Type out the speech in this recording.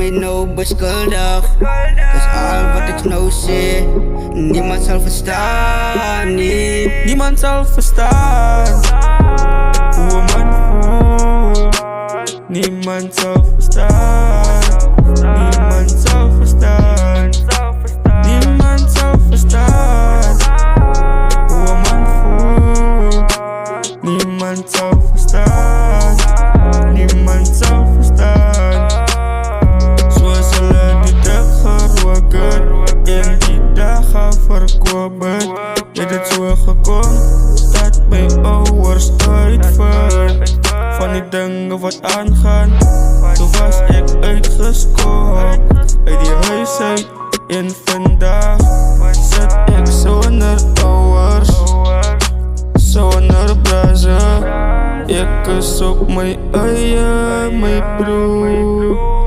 mij nou beschuldigd. Dus al wat ik nou zeg, niemand zal verstaan, nee. Niemand zal verstaan hoe een man voelt. Niemand zal verstaan. Niemand zal verstaan. Niemand zal verstaan hoe een man voelt. Niemand zal verstaan. Niemand zal verstaan. Zo zullen die dagen roken in die dagen verkopen. Het is zo gekomen dat mijn ouders uitvinden van die dingen wat aangaan. Toen was ik uitgescoord uit die huis uit. En vandaag zit ik zonder ouders, zonder brazen. Ik is op mijn eigen, mijn broer.